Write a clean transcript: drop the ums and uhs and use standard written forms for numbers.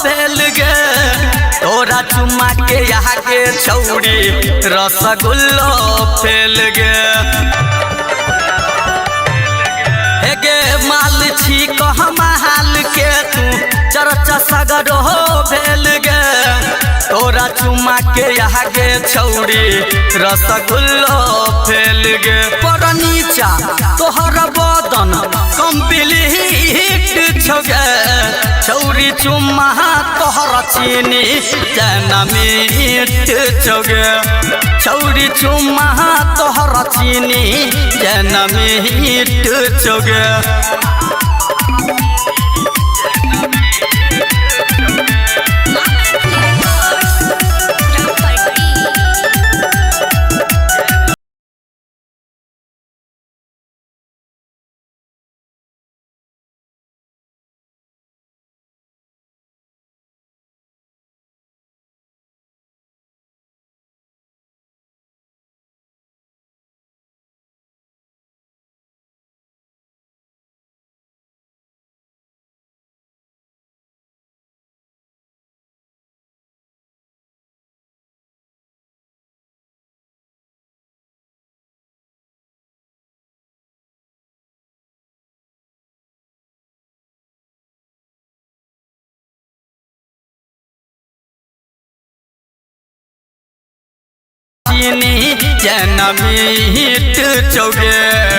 भेल गे तोरा चुम्मा के यहाँ के छौड़ी रसगुल्लो फेल गे गे माल छी कह हाल के तू चर्चा सगर हो भेल गे तोरा चुम्मा के यहाँ के छौड़ी रसगुल्लो फेल गे पर नीचा तोहर बदन कम्प्लीट छौ गे छौरी चुम्मा तोहर चीनी जनमीट छौ गे छौरी चुम्मा तोहर चीनी जनमीट छौ गे चीनी जनमीट छौ गे।